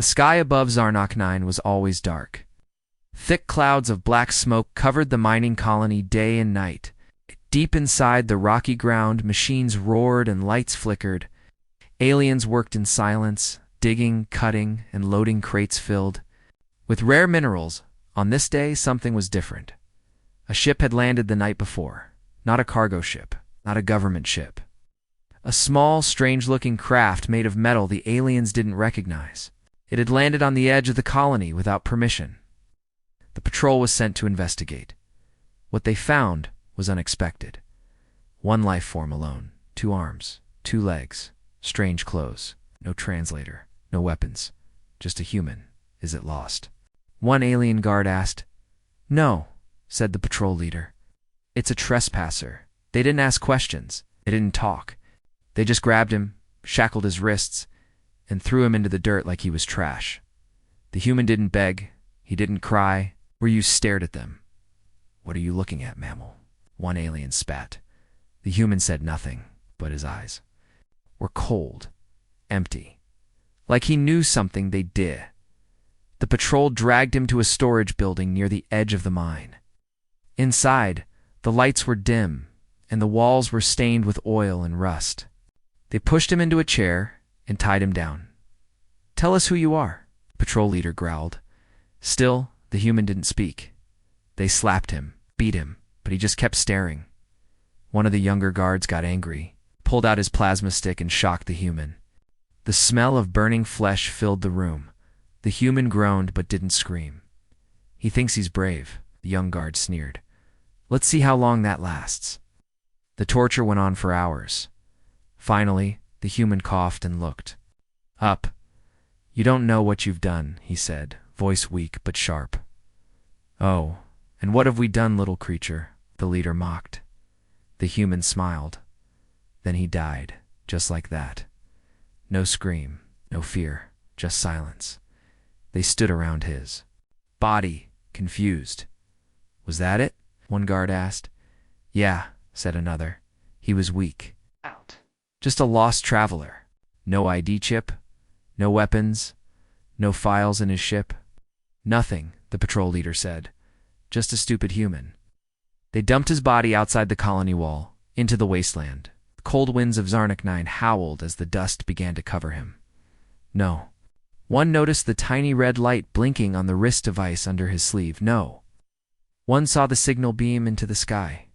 The sky above Zarnak 9 was always dark. Thick clouds of black smoke covered the mining colony day and night. Deep inside the rocky ground, machines roared and lights flickered. Aliens worked in silence, digging, cutting, and loading crates filled with rare minerals. On this day, something was different. A ship had landed the night before. Not a cargo ship, not a government ship. A small, strange-looking craft made of metal the aliens didn't recognize. It had landed on the edge of the colony without permission. The patrol was sent to investigate. What they found was unexpected. One life form alone, 2 arms, 2 legs, strange clothes, no translator, no weapons, just a human. Is it lost? One alien guard asked. No, said the patrol leader. It's a trespasser. They didn't ask questions. They didn't talk. They just grabbed him, shackled his wrists, and threw him into the dirt like he was trash. The human didn't beg. He didn't cry. You stared at them. What are you looking at, mammal? One alien spat. The human said nothing, but his eyes were cold, empty, like he knew something they did. The patrol dragged him to a storage building near the edge of the mine. Inside, the lights were dim, and the walls were stained with oil and rust. They pushed him into a chair and tied him down. Tell us who you are, the patrol leader growled. Still, the human didn't speak. They slapped him, beat him, but he just kept staring. One of the younger guards got angry, pulled out his plasma stick and shocked the human. The smell of burning flesh filled the room. The human groaned but didn't scream. He thinks he's brave, the young guard sneered. Let's see how long that lasts. The torture went on for hours. Finally, the human coughed and looked up. You don't know what you've done, he said, voice weak but sharp. Oh, and what have we done, little creature? The leader mocked. The human smiled. Then he died, just like that. No scream, no fear, just silence. They stood around his body, confused. Was that it? One guard asked. Yeah, said another. He was weak. Out. Just a lost traveler. No ID chip, no weapons, no files in his ship. Nothing, the patrol leader said. Just a stupid human. They dumped his body outside the colony wall, into the wasteland. The cold winds of Zarnak 9 howled as the dust began to cover him. No. One noticed the tiny red light blinking on the wrist device under his sleeve. No. One saw the signal beam into the sky.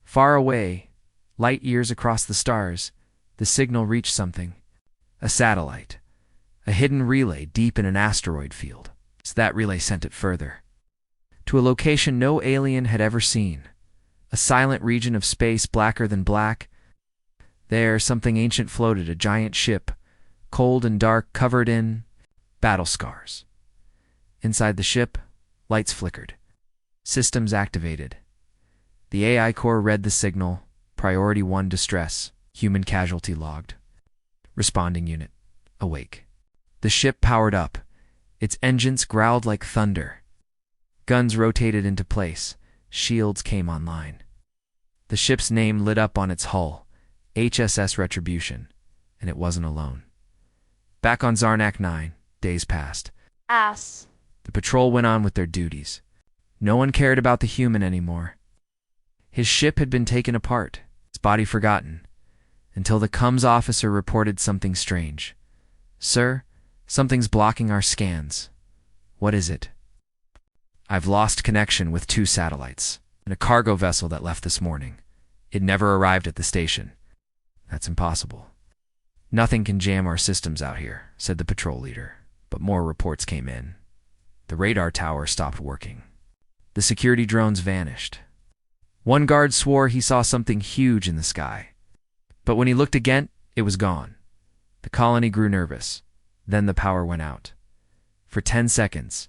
Far away, light years across the stars, the signal reached something. A satellite. A hidden relay deep in an asteroid field. So that relay sent it further. To a location no alien had ever seen. A silent region of space blacker than black. There, something ancient floated, a giant ship, cold and dark, covered in battle scars. Inside the ship, lights flickered. Systems activated. The AI core read the signal. Priority 1 distress. Human casualty logged. Responding unit. Awake. The ship powered up. Its engines growled like thunder. Guns rotated into place. Shields came online. The ship's name lit up on its hull. HSS Retribution. And it wasn't alone. Back on Zarnak 9, days passed. The patrol went on with their duties. No one cared about the human anymore. His ship had been taken apart, its body forgotten, until the comms officer reported something strange. Sir, something's blocking our scans. What is it? I've lost connection with 2 satellites and a cargo vessel that left this morning. It never arrived at the station. That's impossible. Nothing can jam our systems out here, said the patrol leader, but more reports came in. The radar tower stopped working. The security drones vanished. One guard swore he saw something huge in the sky. But when he looked again, it was gone. The colony grew nervous. Then the power went out. For 10 seconds,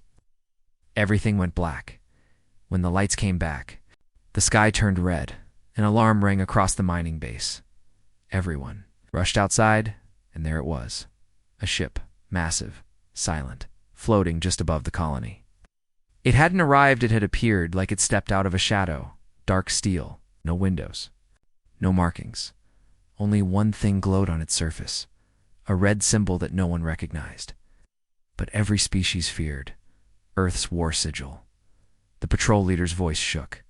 everything went black. When the lights came back, the sky turned red. An alarm rang across the mining base. Everyone rushed outside, and there it was. A ship, massive, silent, floating just above the colony. It hadn't arrived, it had appeared like it stepped out of a shadow. Dark steel, no windows, no markings. Only one thing glowed on its surface. A red symbol that no one recognized. but every species feared Earth's war sigil. The patrol leader's voice shook.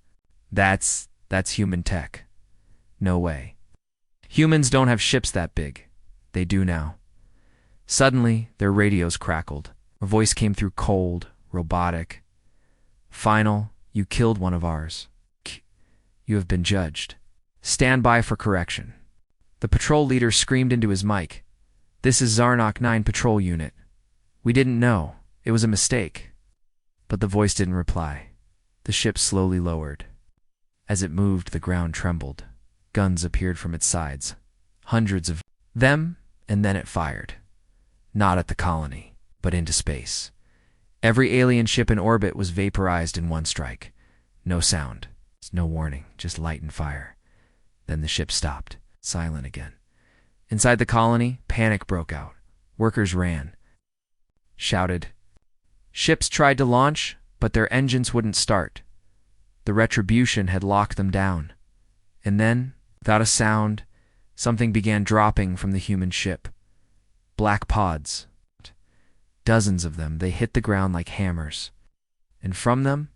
That's human tech. No way. Humans don't have ships that big. They do now. Suddenly, their radios crackled. A voice came through cold, robotic. Final, you killed one of ours. You have been judged. Stand by for correction. The patrol leader screamed into his mic. This is Zarnok 9 Patrol Unit. We didn't know. It was a mistake. But the voice didn't reply. The ship slowly lowered. As it moved, the ground trembled. Guns appeared from its sides. Hundreds of them, and then it fired. Not at the colony, but into space. Every alien ship in orbit was vaporized in one strike. No sound, no warning, just light and fire. Then the ship stopped, silent again. Inside the colony, panic broke out. Workers ran, shouted. Ships tried to launch, but their engines wouldn't start. The retribution had locked them down. And then, without a sound, something began dropping from the human ship. Black pods. Dozens of them, they hit the ground like hammers. And from them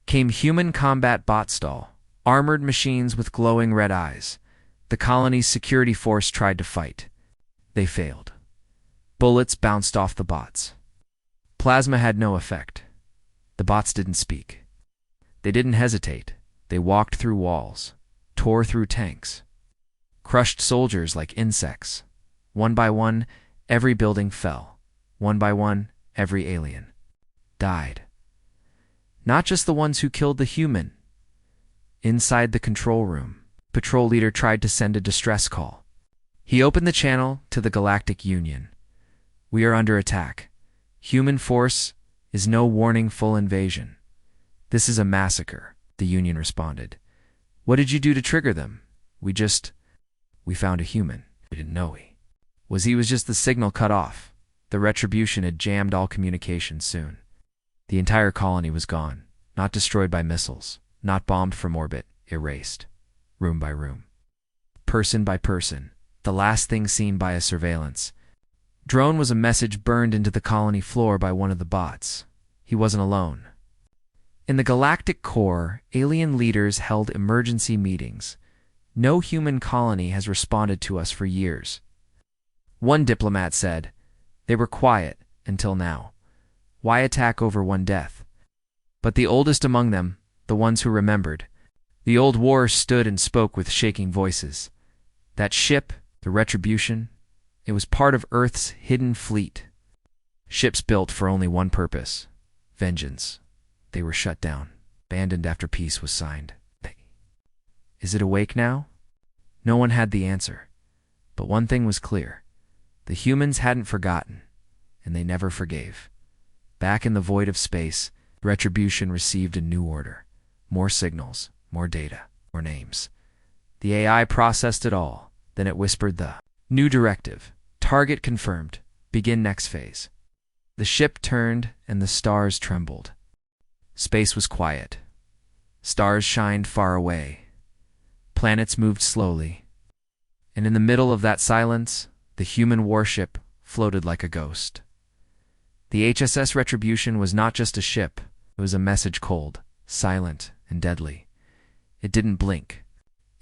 came human combat bot stall, armored machines with glowing red eyes. The colony's security force tried to fight. They failed. Bullets bounced off the bots. Plasma had no effect. The bots didn't speak. They didn't hesitate. They walked through walls, tore through tanks, crushed soldiers like insects. One by one, every building fell. One by one, every alien died. Not just the ones who killed the human. Inside the control room, patrol leader tried to send a distress call. He opened the channel to the Galactic Union. We are under attack. Human force is no warning full invasion. This is a massacre, the Union responded. What did you do to trigger them? We found a human. We didn't know he was just the signal cut off. The retribution had jammed all communication soon. The entire colony was gone, not destroyed by missiles, not bombed from orbit, erased, room by room, person by person, the last thing seen by a surveillance. Drone was a message burned into the colony floor by one of the bots. He wasn't alone. In the galactic core, alien leaders held emergency meetings. No human colony has responded to us for years. One diplomat said, they were quiet until now. Why attack over one death? But the oldest among them, the ones who remembered, the old war stood and spoke with shaking voices. That ship, the Retribution, it was part of Earth's hidden fleet. Ships built for only one purpose, vengeance. They were shut down, abandoned after peace was signed. Is it awake now? No one had the answer. But one thing was clear. The humans hadn't forgotten, and they never forgave. Back in the void of space, Retribution received a new order. More signals, more data, more names. The AI processed it all. Then it whispered the new directive. Target confirmed. Begin next phase. The ship turned and the stars trembled. Space was quiet. Stars shined far away. Planets moved slowly. And in the middle of that silence, the human warship floated like a ghost. The HSS Retribution was not just a ship. It was a message cold, silent, and deadly. It didn't blink.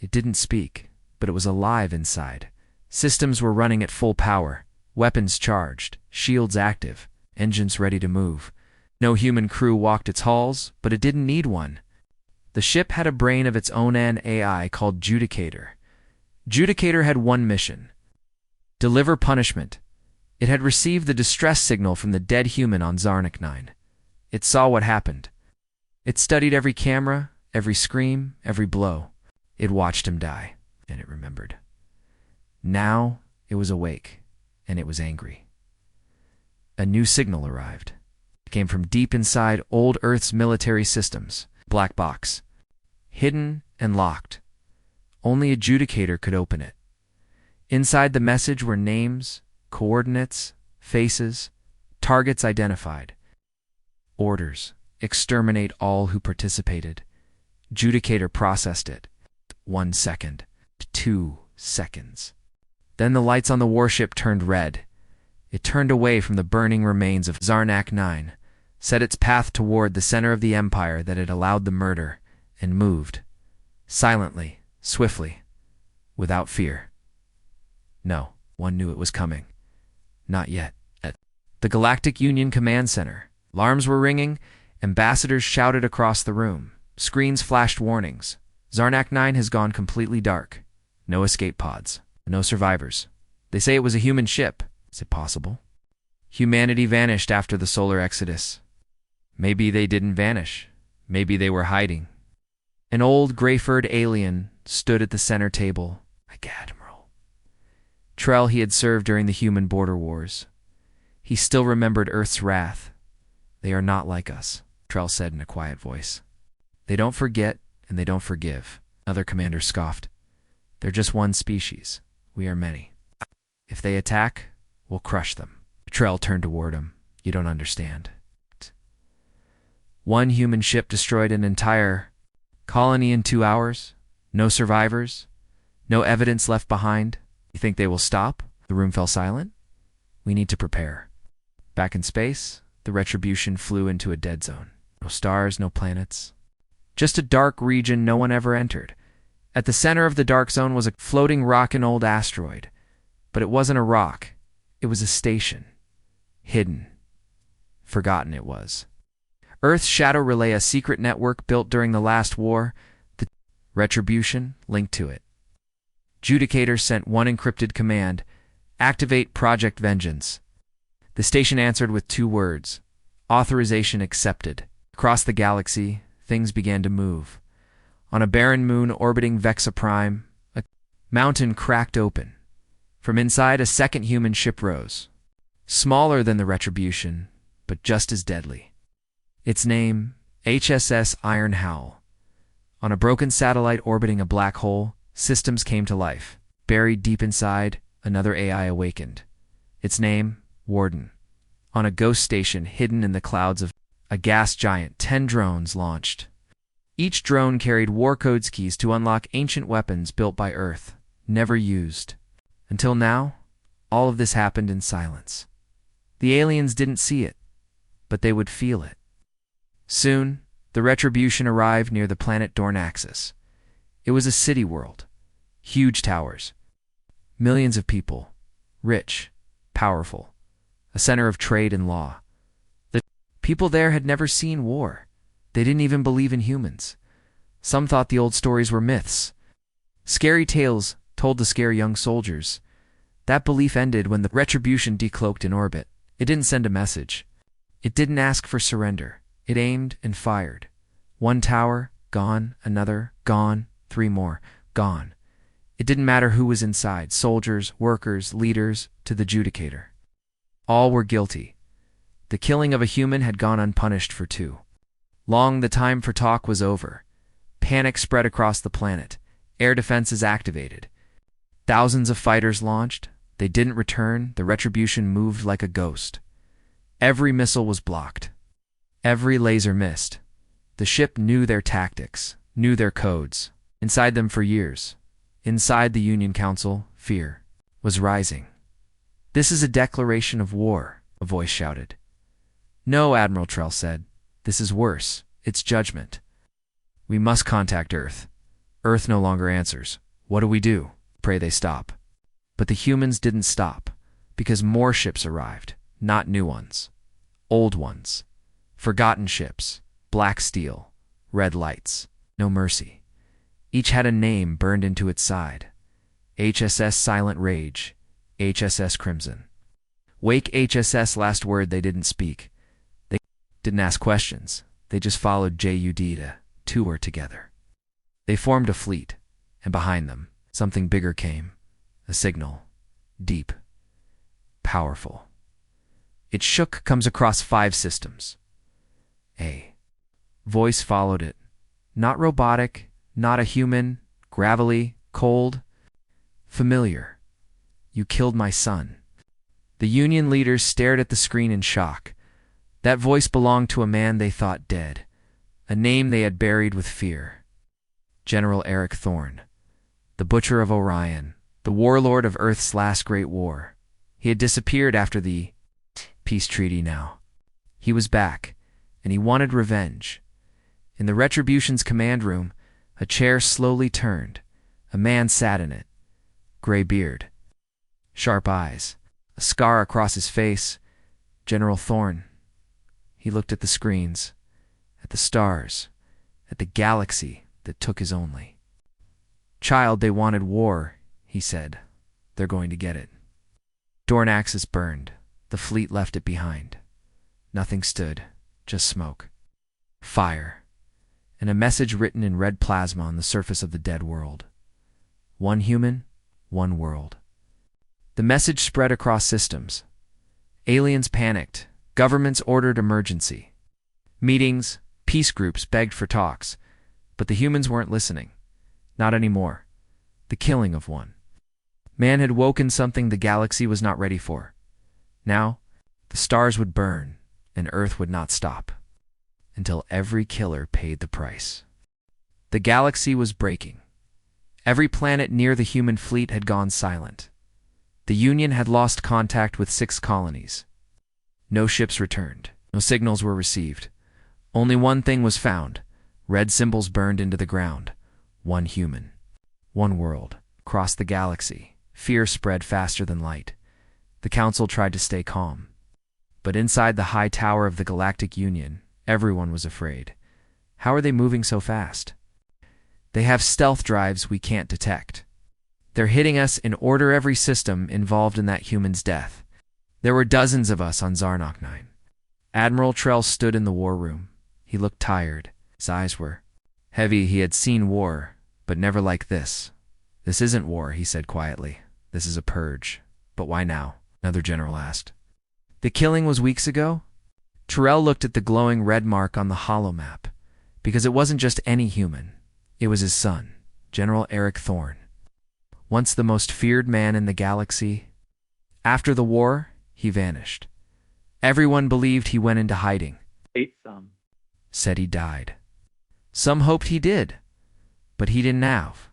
It didn't speak, but it was alive inside. Systems were running at full power, weapons charged, shields active, engines ready to move. No human crew walked its halls, but it didn't need one. The ship had a brain of its own, an AI called Judicator. Judicator had one mission: deliver punishment. It had received the distress signal from the dead human on Zarnok 9. It saw what happened. It studied every camera, every scream, every blow. It watched him die, and it remembered. Now it was awake, and it was angry. A new signal arrived. It came from deep inside old Earth's military systems. Black box. Hidden and locked. Only a Judicator could open it. Inside the message were names, coordinates, faces, targets identified. Orders: exterminate all who participated. Judicator processed it. 1 second. 2 seconds. Then the lights on the warship turned red. It turned away from the burning remains of Zarnak 9, set its path toward the center of the empire that had allowed the murder, and moved. Silently, swiftly, without fear. No, one knew it was coming. Not yet. At the Galactic Union Command Center, alarms were ringing, ambassadors shouted across the room. Screens flashed warnings. Zarnak 9 has gone completely dark. No escape pods. No survivors. They say it was a human ship. Is it possible? Humanity vanished after the solar exodus. Maybe they didn't vanish. Maybe they were hiding. An old gray-furred alien stood at the center table, like Admiral Trell he had served during the human border wars. He still remembered Earth's wrath. They are not like us, Trell said in a quiet voice. They don't forget, and they don't forgive. Other commanders scoffed. They're just one species. We are many. If they attack, we'll crush them. Trell turned toward him. You don't understand. One human ship destroyed an entire colony in 2 hours. No survivors. No evidence left behind. You think they will stop? The room fell silent. We need to prepare. Back in space, the Retribution flew into a dead zone. No stars, no planets. Just a dark region no one ever entered. At the center of the dark zone was a floating rock, an old asteroid. But it wasn't a rock. It was a station. Hidden. Forgotten it was. Earth's Shadow Relay, a secret network built during the last war. The Retribution linked to it. Judicator sent one encrypted command. Activate Project Vengeance. The station answered with 2 words. Authorization accepted. Across the galaxy, things began to move. On a barren moon orbiting Vexa Prime, a mountain cracked open. From inside, a second human ship rose. Smaller than the Retribution, but just as deadly. Its name, HSS Iron Howl. On a broken satellite orbiting a black hole, systems came to life. Buried deep inside, another AI awakened. Its name, Warden. On a ghost station hidden in the clouds of a gas giant, 10 drones launched. Each drone carried war codes keys to unlock ancient weapons built by Earth, never used. Until now, all of this happened in silence. The aliens didn't see it, but they would feel it. Soon, the Retribution arrived near the planet Dornaxis. It was a city world. Huge towers. Millions of people. Rich. Powerful. A center of trade and law. The people there had never seen war. They didn't even believe in humans. Some thought the old stories were myths. Scary tales told to scare young soldiers. That belief ended when the Retribution decloaked in orbit. It didn't send a message. It didn't ask for surrender. It aimed and fired. 1 tower, gone. Another, gone. 3 more, gone. It didn't matter who was inside, soldiers, workers, leaders, to the Judicator. All were guilty. The killing of a human had gone unpunished for 2. Long the time for talk was over. Panic spread across the planet. Air defenses activated. Thousands of fighters launched. They didn't return. The Retribution moved like a ghost. Every missile was blocked. Every laser missed. The ship knew their tactics, knew their codes. Inside them for years. Inside the Union Council, fear was rising. This is a declaration of war, a voice shouted. No, Admiral Trell said. This is worse. It's judgment. We must contact Earth. Earth no longer answers. What do? Pray they stop. But the humans didn't stop, because more ships arrived, not new ones. Old ones. Forgotten ships. Black steel. Red lights. No mercy. Each had a name burned into its side. HSS Silent Rage. HSS Crimson. Wake HSS last word they didn't speak. They didn't ask questions. They just followed JUD to tour together. They formed a fleet, and behind them, something bigger came. A signal. Deep. Powerful. It shook, comes across 5 systems. A voice followed it. Not robotic, not a human, gravelly, cold. Familiar. You killed my son. The Union leaders stared at the screen in shock. That voice belonged to a man they thought dead, a name they had buried with fear. General Eric Thorne, the Butcher of Orion, the warlord of Earth's last great war. He had disappeared after the peace treaty now. He was back, and he wanted revenge. In the Retribution's command room, a chair slowly turned. A man sat in it. Gray beard. Sharp eyes. A scar across his face. General Thorne. He looked at the screens, at the stars, at the galaxy that took his only. "Child, they wanted war," he said. "They're going to get it." Dornaxis burned. The fleet left it behind. Nothing stood, just smoke. Fire. And a message written in red plasma on the surface of the dead world. One human, one world. The message spread across systems. Aliens panicked. Governments ordered emergency. Meetings, peace groups begged for talks. But the humans weren't listening. Not anymore. The killing of one. Man had woken something the galaxy was not ready for. Now, the stars would burn, and Earth would not stop. Until every killer paid the price. The galaxy was breaking. Every planet near the human fleet had gone silent. The Union had lost contact with 6 colonies. No ships returned. No signals were received. Only one thing was found. Red symbols burned into the ground. One human. One world. Across the galaxy, fear spread faster than light. The Council tried to stay calm. But inside the high tower of the Galactic Union, everyone was afraid. How are they moving so fast? They have stealth drives we can't detect. They're hitting us in order every system involved in that human's death. There were dozens of us on Zarnok 9. Admiral Trell stood in the war room. He looked tired. His eyes were heavy. He had seen war, but never like this. "This isn't war," he said quietly. "This is a purge." "But why now?" another general asked. "The killing was weeks ago?" Terrell looked at the glowing red mark on the holomap. Because it wasn't just any human. It was his son, General Eric Thorne. Once the most feared man in the galaxy. After the war, he vanished. Everyone believed he went into hiding. Some said he died. Some hoped he did, but he didn't have.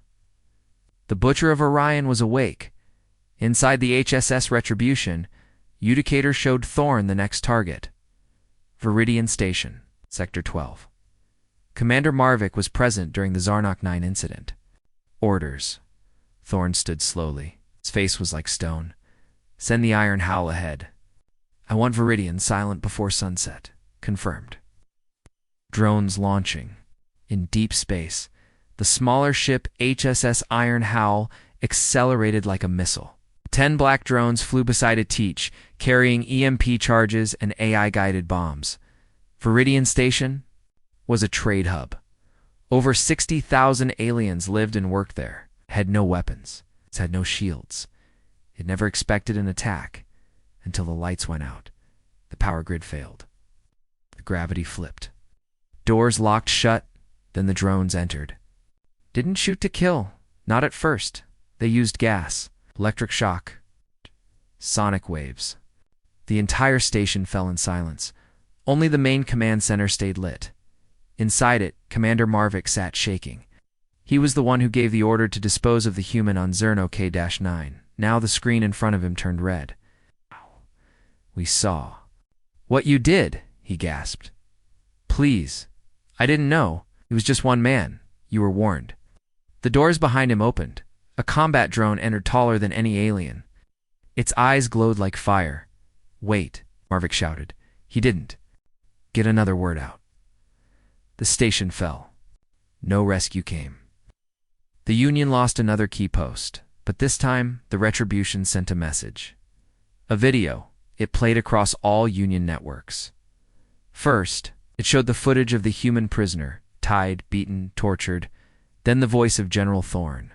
The Butcher of Orion was awake. Inside the HSS Retribution, Udicator showed Thorne the next target. Viridian Station, Sector 12. Commander Marvick was present during the Zarnok 9 incident. Orders. Thorne stood slowly. His face was like stone. "Send the Iron Howl ahead. I want Viridian silent before sunset." Confirmed. Drones launching. In deep space, the smaller ship HSS Iron Howl accelerated like a missile. 10 black drones flew beside a Teach, carrying EMP charges and AI-guided bombs. Viridian Station was a trade hub. Over 60,000 aliens lived and worked there. Had no weapons. It had no shields. It never expected an attack until the lights went out. The power grid failed. The gravity flipped. Doors locked shut, then the drones entered. Didn't shoot to kill. Not at first. They used gas, electric shock, sonic waves. The entire station fell in silence. Only the main command center stayed lit. Inside it, Commander Marvick sat shaking. He was the one who gave the order to dispose of the human on Zerno K-9. Now the screen in front of him turned red. "We saw." "What you did," he gasped. "Please. I didn't know. It was just one man. You were warned." The doors behind him opened. A combat drone entered taller than any alien. Its eyes glowed like fire. "Wait," Marvick shouted. He didn't. "Get another word out." The station fell. No rescue came. The Union lost another key post, but this time the Retribution sent a message. A video. It played across all Union networks. First, it showed the footage of the human prisoner, tied, beaten, tortured. Then the voice of General Thorne.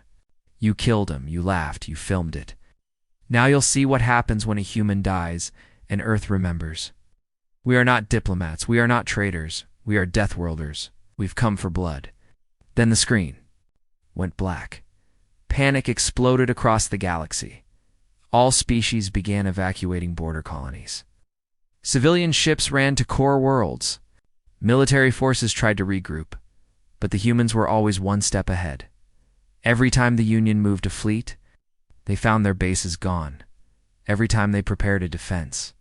"You killed him, you laughed, you filmed it. Now you'll see what happens when a human dies and Earth remembers. We are not diplomats, we are not traitors, we are Deathworlders. We've come for blood." Then the screen went black. Panic exploded across the galaxy. All species began evacuating border colonies. Civilian ships ran to core worlds. Military forces tried to regroup, but the humans were always one step ahead. Every time the Union moved a fleet, they found their bases gone. every time they prepared a defense.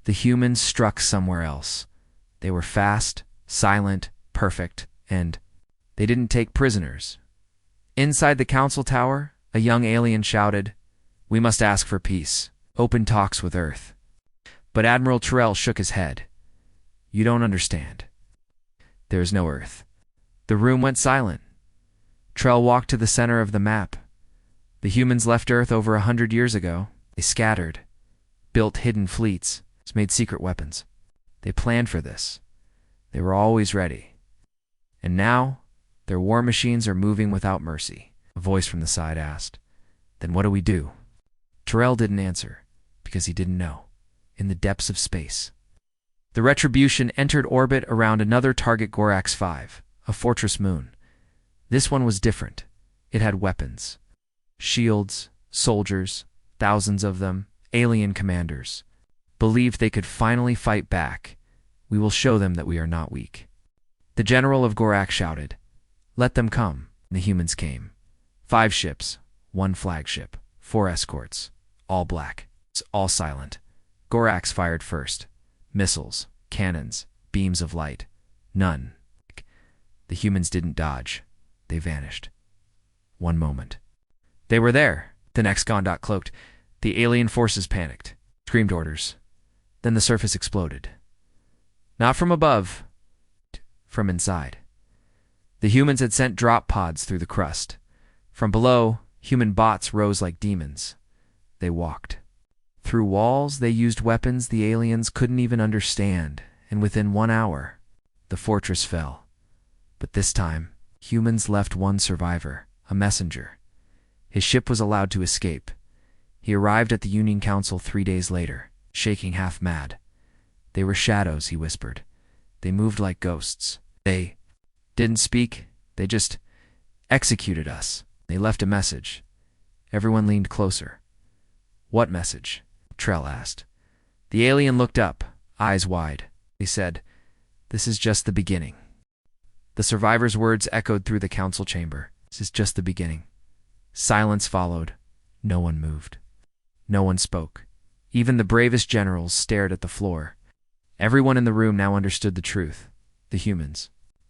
The humans struck somewhere else. They were fast, silent, perfect, and they didn't take prisoners. Inside the council tower, a young alien shouted, "We must ask for peace. Open talks with Earth." But Admiral Terrell shook his head. "You don't understand. There is no Earth." The room went silent. Terrell walked to the center of the map. The humans left Earth over 100 years ago. They scattered, built hidden fleets, made secret weapons. They planned for this. They were always ready. And now, their war machines are moving without mercy. A voice from the side asked, "Then what do we do?" Terrell didn't answer, because he didn't know. In the depths of space, the Retribution entered orbit around another target, Gorax 5, a fortress moon. This one was different. It had weapons. Shields, soldiers, thousands of them, alien commanders. Believed they could finally fight back. "We will show them that we are not weak." The general of Gorax shouted, "Let them come." The humans came. 5 ships, 1 flagship, 4 escorts, all black, all silent. Gorax fired first. Missiles, cannons, beams of light. None. The humans didn't dodge. They vanished. One moment. They were there. The next Gondok cloaked. The alien forces panicked, screamed orders. Then the surface exploded. Not from above, from inside. The humans had sent drop pods through the crust. From below, human bots rose like demons. They walked. Through walls, they used weapons the aliens couldn't even understand, and within 1 hour, the fortress fell. But this time, humans left one survivor, a messenger. His ship was allowed to escape. He arrived at the Union Council 3 days later, shaking half mad. "They were shadows," he whispered. "They moved like ghosts. They didn't speak. They just executed us. They left a message." Everyone leaned closer. "What message?" Trell asked. The alien looked up, eyes wide. He said, "This is just the beginning." The survivor's words echoed through the council chamber. "This is just the beginning." Silence followed. No one moved. No one spoke. Even the bravest generals stared at the floor. Everyone in the room now understood the truth. The humans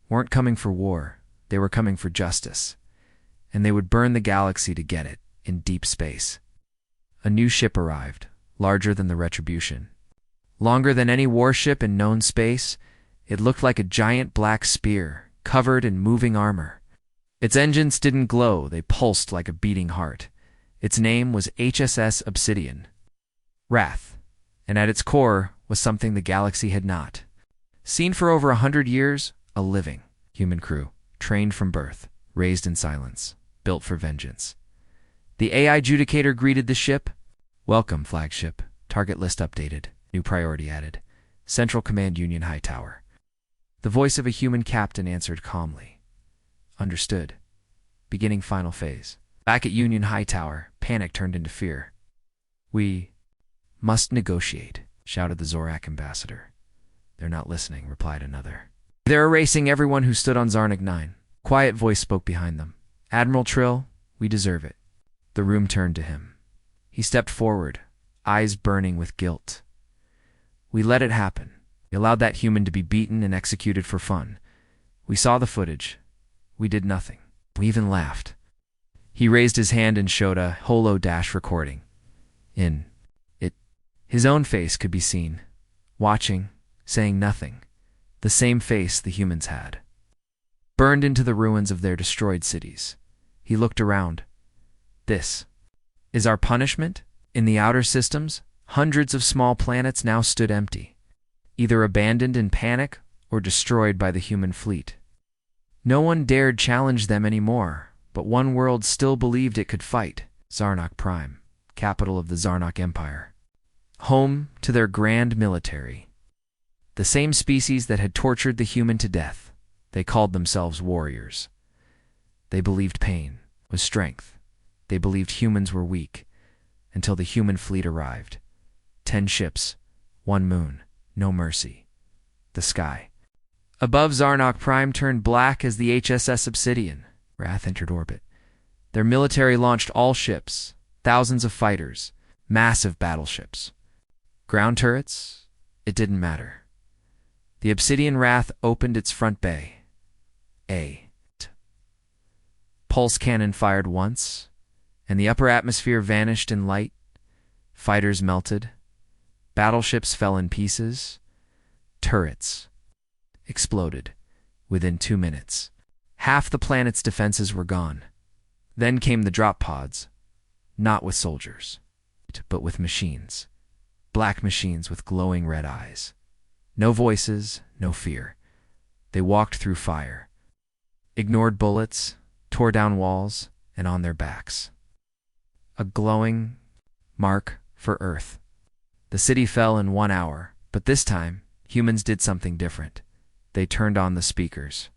weren't coming for war. They were coming for justice. And they would burn the galaxy to get it, in deep space. A new ship arrived, larger than the Retribution. Longer than any warship in known space, it looked like a giant black spear, covered in moving armor. Its engines didn't glow, they pulsed like a beating heart. Its name was HSS Obsidian. Wrath. And at its core was something the galaxy had not seen for over 100 years, a living human crew, trained from birth, raised in silence, built for vengeance. The AI adjudicator greeted the ship. "Welcome, flagship. Target list updated. New priority added. Central Command Union High Tower." The voice of a human captain answered calmly. "Understood. Beginning final phase." Back at Union High Tower, panic turned into fear. "We must negotiate," shouted the Zorak ambassador. "They're not listening," replied another. "They're erasing everyone who stood on Zarnik 9. Quiet voice spoke behind them. "Admiral Trill, we deserve it." The room turned to him. He stepped forward, eyes burning with guilt. "We let it happen. We allowed that human to be beaten and executed for fun. We saw the footage. We did nothing. We even laughed." He raised his hand and showed a holo-dash recording. In it, his own face could be seen, watching, saying nothing, the same face the humans had. Burned into the ruins of their destroyed cities. He looked around. "This is our punishment?" In the outer systems, hundreds of small planets now stood empty, either abandoned in panic or destroyed by the human fleet. No one dared challenge them anymore, but one world still believed it could fight: Zarnak Prime, capital of the Zarnak Empire. Home to their grand military. The same species that had tortured the human to death. They called themselves warriors. They believed pain was strength. They believed humans were weak, until the human fleet arrived. 10 ships, 1 moon, no mercy. The sky above Zarnak Prime turned black as the HSS Obsidian. Wrath entered orbit. Their military launched all ships, thousands of fighters, Massive battleships. Ground turrets? It didn't matter. The Obsidian Wrath opened its front bay. Pulse cannon fired once, and the upper atmosphere vanished in light. Fighters melted. Battleships fell in pieces. Turrets exploded within 2 minutes. Half the planet's defenses were gone. Then came the drop pods, not with soldiers, but with machines. Black machines with glowing red eyes. No voices, no fear. They walked through fire, ignored bullets, tore down walls, and on their backs. A glowing mark for Earth. The city fell in 1 hour, but this time, humans did something different. They turned on the speakers.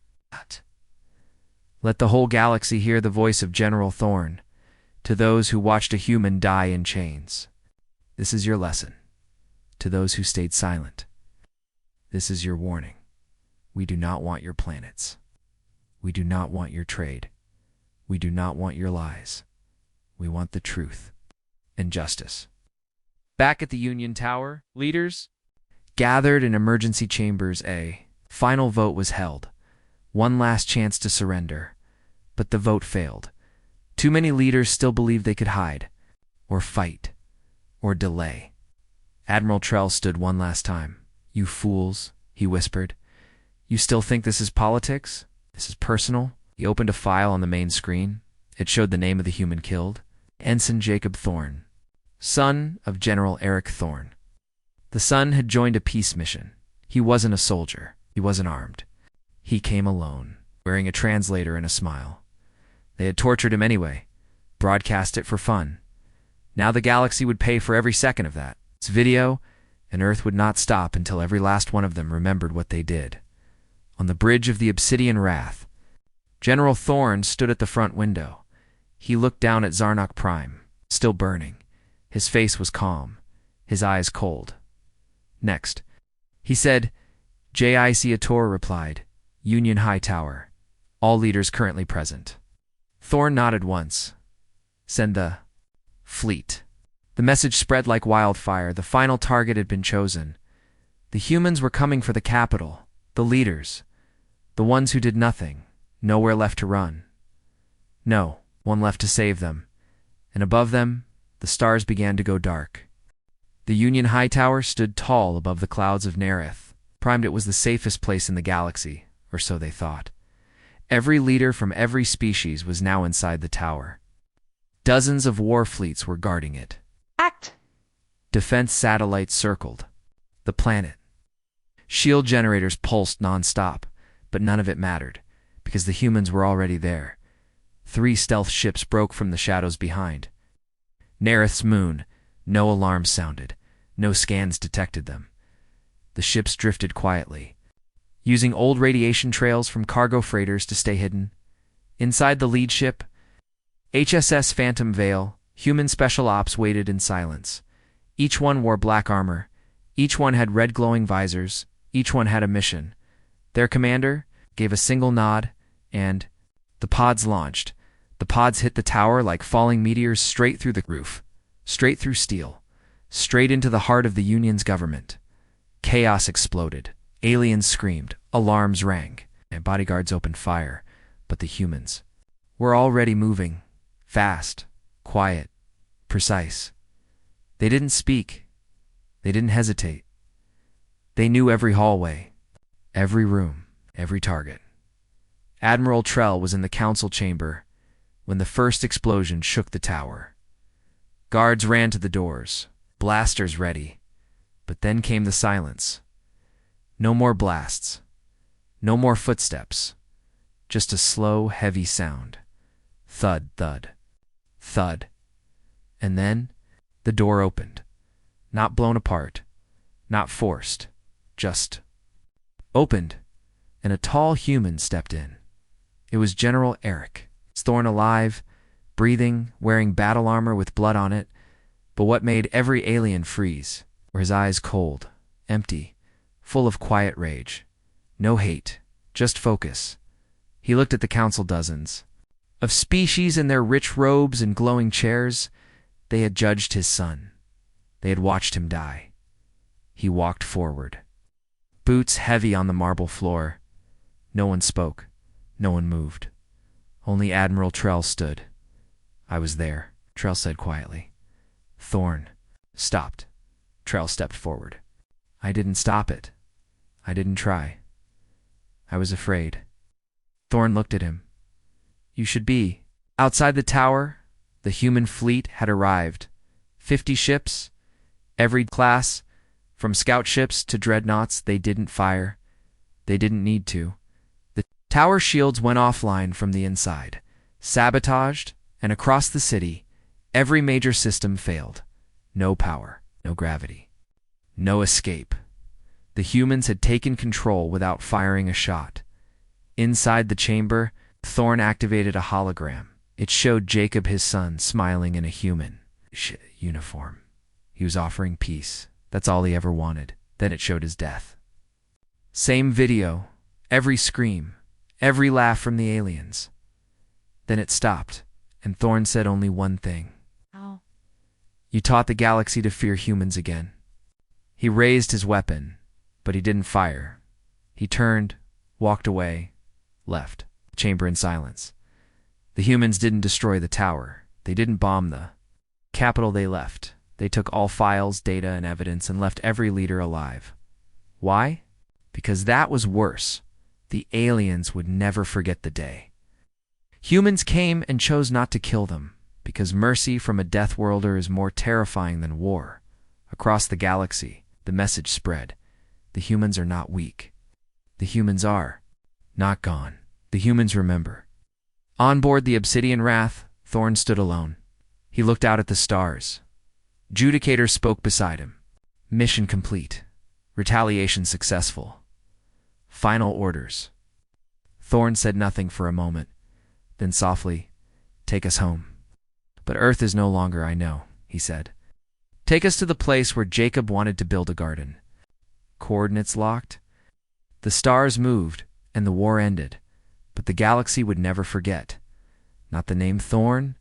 Let the whole galaxy hear the voice of General Thorn, to those who watched a human die in chains. This is your lesson. To those who stayed silent, this is your warning. We do not want your planets. We do not want your trade. We do not want your lies. We want the truth and justice. Back at the Union Tower, leaders gathered in emergency chambers. A final vote was held. One last chance to surrender. But the vote failed. Too many leaders still believed they could hide, or fight, or delay. Admiral Trell stood one last time. "You fools," he whispered. "You still think this is politics? This is personal?" He opened a file on the main screen. It showed the name of the human killed. Ensign Jacob Thorne, son of General Eric Thorne. The son had joined a peace mission. He wasn't a soldier. He wasn't armed. He came alone, wearing a translator and a smile. They had tortured him anyway, broadcast it for fun. Now the galaxy would pay for every second of that. It's video, and Earth would not stop until every last one of them remembered what they did. On the bridge of the Obsidian Wrath, General Thorne stood at the front window. He looked down at Zarnok Prime, still burning. His face was calm, his eyes cold. Next, he said, "J.I.C. Ator replied, Union High Tower. All leaders currently present." Thorne nodded once. "Send the fleet." The message spread like wildfire. The final target had been chosen. The humans were coming for the capital, the leaders, the ones who did nothing, nowhere left to run. No one left to save them. And above them, the stars began to go dark. The Union High Tower stood tall above the clouds of Nerith. Primed, it was the safest place in the galaxy, or so they thought. Every leader from every species was now inside the tower. Dozens of war fleets were guarding it. Defense satellites circled the planet. Shield generators pulsed non-stop, but none of it mattered, because the humans were already there. 3 stealth ships broke from the shadows behind. Nerith's moon, no alarms sounded, no scans detected them. The ships drifted quietly, using old radiation trails from cargo freighters to stay hidden. Inside the lead ship, HSS Phantom Veil, human special ops waited in silence. Each one wore black armor. Each one had red glowing visors. Each one had a mission. Their commander gave a single nod, and the pods launched. The pods hit the tower like falling meteors straight through the roof, straight through steel, straight into the heart of the Union's government. Chaos exploded. Aliens screamed. Alarms rang. And bodyguards opened fire. But the humans were already moving. Fast, quiet, precise. They didn't speak. They didn't hesitate. They knew every hallway, every room, every target. Admiral Trell was in the council chamber when the first explosion shook the tower. Guards ran to the doors, blasters ready. But then came the silence. No more blasts. No more footsteps. Just a slow, heavy sound. Thud, thud, thud. And then the door opened. Not blown apart. Not forced. Just opened. And a tall human stepped in. It was General Eric. Thorne alive, breathing, wearing battle armor with blood on it. But what made every alien freeze were his eyes cold, empty, full of quiet rage. No hate, just focus. He looked at the council dozens of species in their rich robes and glowing chairs. They had judged his son. They had watched him die. He walked forward, boots heavy on the marble floor. No one spoke. No one moved. Only Admiral Trell stood. "I was there," Trell said quietly. Thorn stopped. Trell stepped forward. "I didn't stop it. I didn't try. I was afraid." Thorn looked at him. "You should be." Outside the tower, the human fleet had arrived. 50 ships, every class, from scout ships to dreadnoughts. They didn't fire. They didn't need to. The tower shields went offline from the inside, sabotaged, and across the city, every major system failed. No power, no gravity, no escape. The humans had taken control without firing a shot. Inside the chamber, Thorn activated a hologram. It showed Jacob, his son, smiling in a human uniform. He was offering peace. That's all he ever wanted. Then it showed his death. Same video, every scream, every laugh from the aliens. Then it stopped, and Thorn said only one thing. "How?" "You taught the galaxy to fear humans again." He raised his weapon, but he didn't fire. He turned, walked away, left the chamber in silence. The humans didn't destroy the tower. They didn't bomb the capital. They left. They took all files, data, and evidence and left every leader alive. Why? Because that was worse. The aliens would never forget the day. Humans came and chose not to kill them, because mercy from a death worlder is more terrifying than war. Across the galaxy, the message spread. The humans are not weak. The humans are not gone. The humans remember. On board the Obsidian Wrath, Thorn stood alone. He looked out at the stars. Judicator spoke beside him. "Mission complete. Retaliation successful. Final orders." Thorn said nothing for a moment, then softly, "Take us home." "But Earth is no longer, I know," he said. "Take us to the place where Jacob wanted to build a garden." Coordinates locked. The stars moved, and the war ended. But the galaxy would never forget. Not the name Thorn,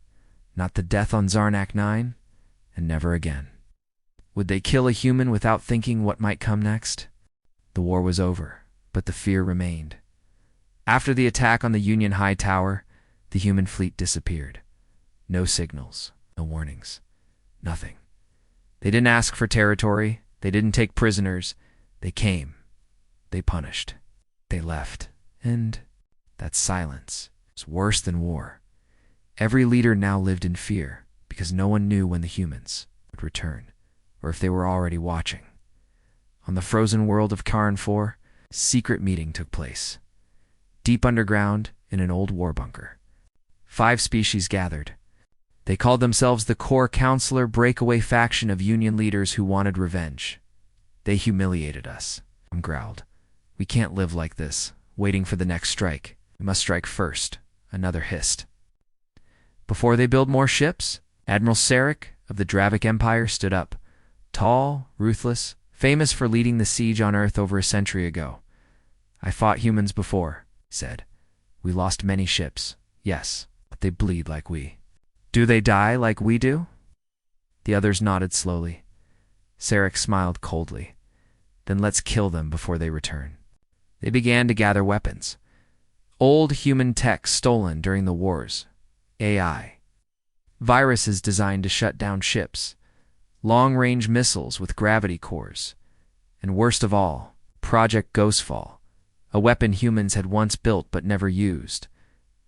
not the death on Zarnak 9, and never again. Would they kill a human without thinking what might come next? The war was over, but the fear remained. After the attack on the Union High Tower, the human fleet disappeared. No signals, no warnings, nothing. They didn't ask for territory. They didn't take prisoners. They came. They punished. They left. And that silence was worse than war. Every leader now lived in fear because no one knew when the humans would return or if they were already watching. On the frozen world of Karin 4, a secret meeting took place. Deep underground in an old war bunker. 5 species gathered. They called themselves the Core Counselor breakaway faction of Union leaders who wanted revenge. "They humiliated us," I growled. "We can't live like this, waiting for the next strike. We must strike first," another hissed. "Before they build more ships?" Admiral Sarek of the Dravik Empire stood up. Tall, ruthless, famous for leading the siege on Earth over a century ago. "I fought humans before," he said. "We lost many ships, yes, but they bleed like we." "Do they die like we do?" The others nodded slowly. Sarek smiled coldly. "Then let's kill them before they return." They began to gather weapons. Old human tech stolen during the wars. AI. Viruses designed to shut down ships. Long-range missiles with gravity cores. And worst of all, Project Ghostfall, a weapon humans had once built but never used.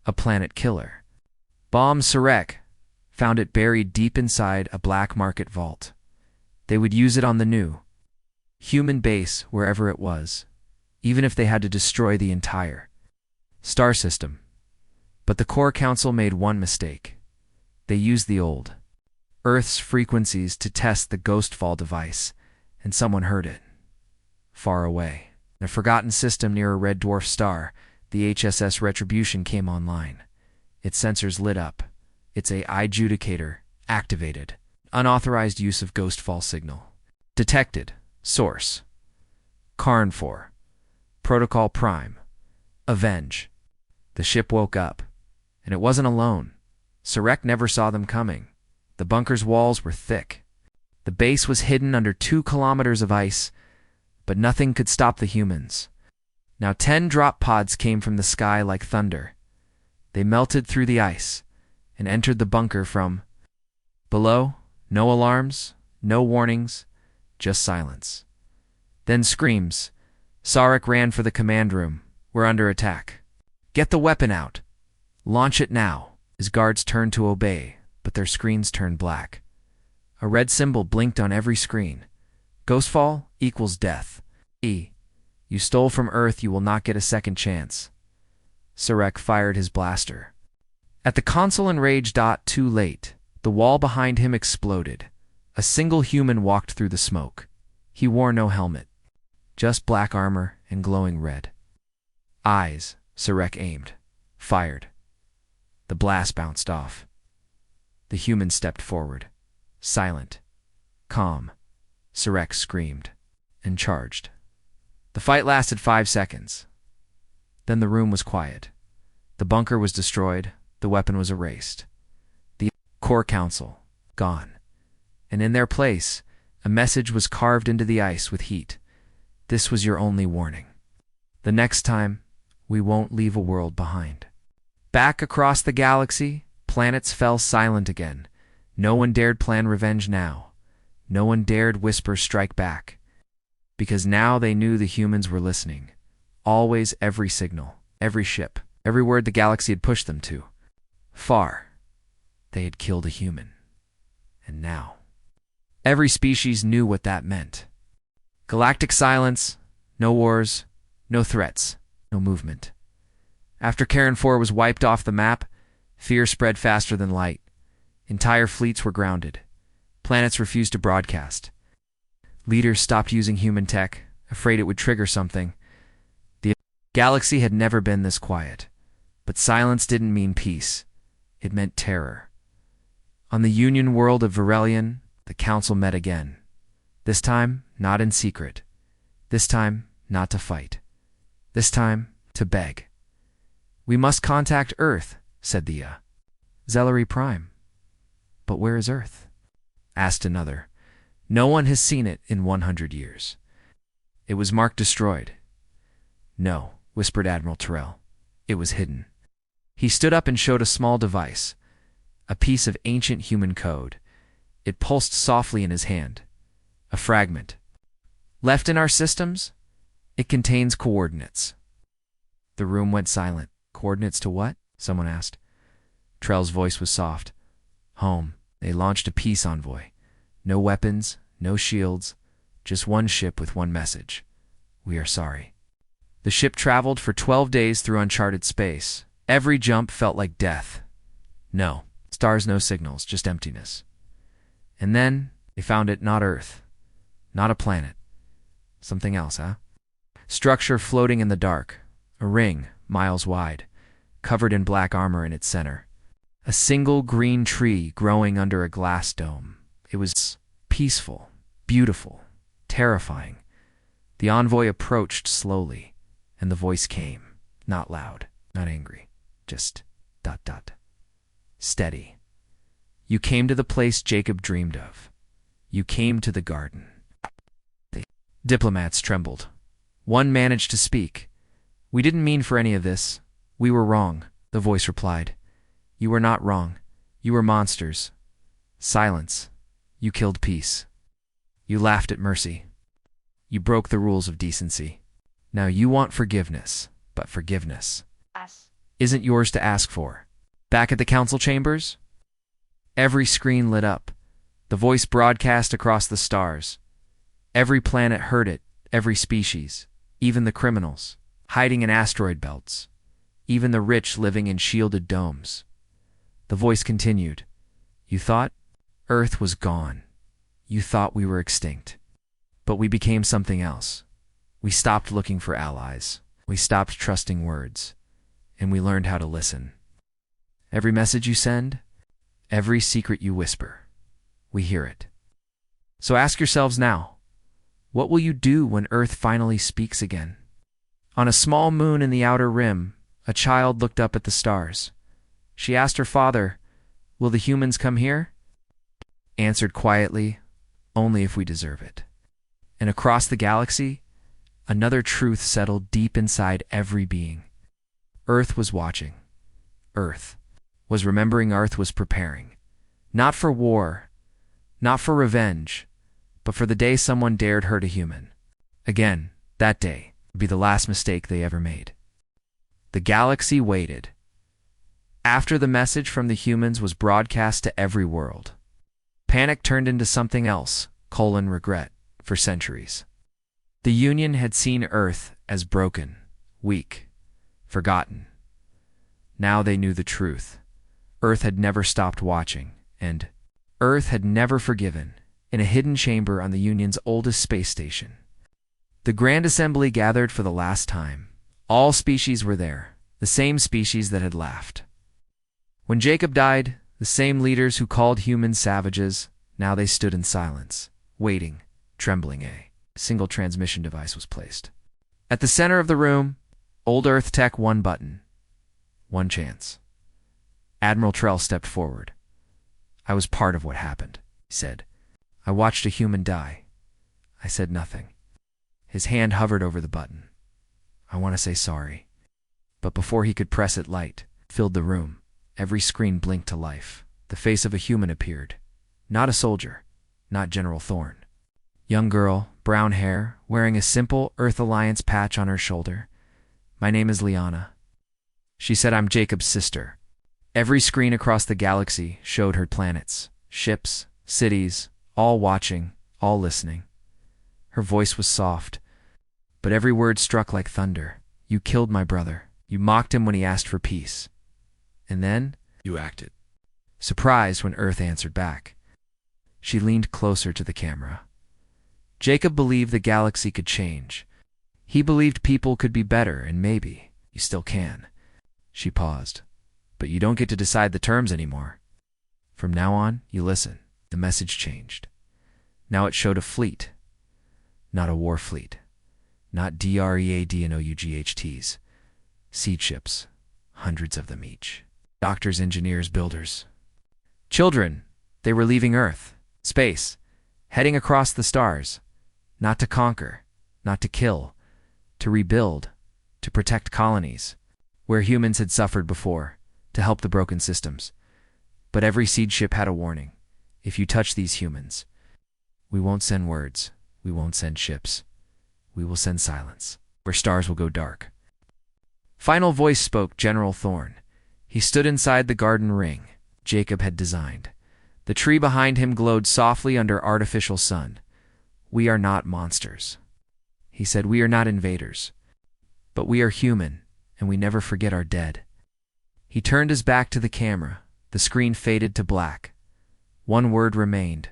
A planet killer. Bomb Sarek found it buried deep inside a black market vault. They would use it on the new human base wherever it was, even if they had to destroy the entire star system. But the Core Council made one mistake. They used the old Earth's frequencies to test the Ghostfall device, and someone heard it. Far away, in a forgotten system near a red dwarf star, the HSS Retribution came online. Its sensors lit up. Its AI Judicator activated. Unauthorized use of Ghostfall signal. Detected. Source. Karn 4. Protocol Prime. Avenge. The ship woke up. And it wasn't alone. Sarek never saw them coming. The bunker's walls were thick. The base was hidden under 2 kilometers of ice, but nothing could stop the humans. Now 10 drop pods came from the sky like thunder. They melted through the ice and entered the bunker from below. No alarms, no warnings, just silence. Then screams. Sarek ran for the command room. We're under attack. Get the weapon out. Launch it now. His guards turned to obey, but their screens turned black. A red symbol blinked on every screen. Ghostfall equals death. You stole from Earth, you will not get a second chance. Sarek fired his blaster. At the console in rage. Too late. The wall behind him exploded. A single human walked through the smoke. He wore no helmet, just black armor and glowing red eyes. Sarek aimed, fired. The blast bounced off. The human stepped forward, silent, calm. Sarek screamed and charged. The fight lasted 5 seconds. Then the room was quiet. The bunker was destroyed. The weapon was erased. The core council, gone. And in their place, a message was carved into the ice with heat. This was your only warning. The next time, we won't leave a world behind. Back across the galaxy, planets fell silent again. No one dared plan revenge now. No one dared whisper strike back. Because now they knew the humans were listening. Always, every signal, every ship, every word the galaxy had pushed them to. Far, they had killed a human. And now, every species knew what that meant. Galactic silence, no wars, no threats, no movement. After Karen 4 was wiped off the map, fear spread faster than light. Entire fleets were grounded. Planets refused to broadcast. Leaders stopped using human tech, afraid it would trigger something. The galaxy had never been this quiet. But silence didn't mean peace. It meant terror. On the Union world of Virelion, the council met again. This time, not in secret. This time, not to fight. This time, to beg. We must contact Earth, said the Zellery Prime. But where is Earth? Asked another. No one has seen it in 100 years. It was marked destroyed. No, whispered Admiral Terrell. It was hidden. He stood up and showed a small device, a piece of ancient human code. It pulsed softly in his hand. A fragment. Left in our systems, it contains coordinates. The room went silent. Coordinates to what? Someone asked. Trell's voice was soft. Home. They launched a peace envoy. No weapons, no shields, just one ship with one message. We are sorry. The ship traveled for 12 days through uncharted space. Every jump felt like death. No stars, no signals, just emptiness. And then they found it not Earth, not a planet. Something else, huh? Structure floating in the dark. A ring, miles wide, covered in black armor in its center. A single green tree growing under a glass dome. It was peaceful, beautiful, terrifying. The envoy approached slowly, and the voice came, not loud, not angry, just ... steady. You came to the place Jacob dreamed of. You came to the garden. The diplomats trembled. One managed to speak. We didn't mean for any of this. We were wrong, the voice replied. You were not wrong. You were monsters. Silence. You killed peace. You laughed at mercy. You broke the rules of decency. Now you want forgiveness, but forgiveness isn't yours to ask for. Back at the council chambers, every screen lit up. The voice broadcast across the stars. Every planet heard it, every species, even the criminals, hiding in asteroid belts, even the rich living in shielded domes. The voice continued. You thought Earth was gone. You thought we were extinct. But we became something else. We stopped looking for allies. We stopped trusting words. And we learned how to listen. Every message you send, every secret you whisper, we hear it. So ask yourselves now, what will you do when Earth finally speaks again? On a small moon in the outer rim, a child looked up at the stars. She asked her father, will the humans come here? Answered quietly, only if we deserve it. And across the galaxy, another truth settled deep inside every being. Earth was watching. Earth was remembering. Earth was preparing. Not for war, not for revenge, but for the day someone dared hurt a human. Again, that day would be the last mistake they ever made. The galaxy waited. After the message from the humans was broadcast to every world, panic turned into something else, regret, for centuries. The Union had seen Earth as broken, weak, forgotten. Now they knew the truth. Earth had never stopped watching, and Earth had never forgiven. In a hidden chamber on the Union's oldest space station, the Grand Assembly gathered for the last time. All species were there, the same species that had laughed. When Jacob died, the same leaders who called humans savages, now they stood in silence, waiting, trembling. A single transmission device was placed. At the center of the room, old Earth Tech, one button. One chance. Admiral Trell stepped forward. I was part of what happened, he said. I watched a human die. I said nothing. His hand hovered over the button. I want to say sorry. But before he could press it, light filled the room. Every screen blinked to life. The face of a human appeared. Not a soldier, not General Thorne. Young girl, brown hair, wearing a simple Earth Alliance patch on her shoulder. My name is Liana. She said I'm Jacob's sister. Every screen across the galaxy showed her planets, ships, cities, all watching, all listening. Her voice was soft, but every word struck like thunder. You killed my brother. You mocked him when he asked for peace. And then you acted. Surprised when Earth answered back. She leaned closer to the camera. Jacob believed the galaxy could change. He believed people could be better, and maybe you still can. She paused. But you don't get to decide the terms anymore. From now on, you listen. The message changed. Now it showed a fleet. Not a war fleet. Not DREADNOUGHTs. Seed ships. Hundreds of them each. Doctors, engineers, builders. Children. They were leaving Earth. Space. Heading across the stars. Not to conquer. Not to kill. To rebuild. To protect colonies. Where humans had suffered before. To help the broken systems. But every seed ship had a warning. If you touch these humans, we won't send words. We won't send ships. We will send silence, where stars will go dark. Final voice spoke General Thorne. He stood inside the garden ring Jacob had designed. The tree behind him glowed softly under artificial sun. We are not monsters. He said, we are not invaders. But we are human, and we never forget our dead. He turned his back to the camera. The screen faded to black. One word remained.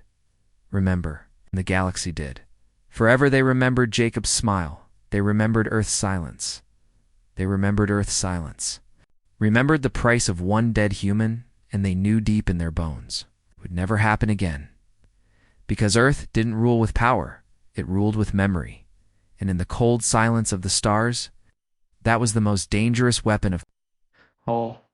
Remember. And the galaxy did. Forever they remembered Jacob's smile. They remembered Earth's silence. They remembered Earth's silence. Remembered the price of one dead human, and they knew deep in their bones it would never happen again. Because Earth didn't rule with power. It ruled with memory. And in the cold silence of the stars, that was the most dangerous weapon of all.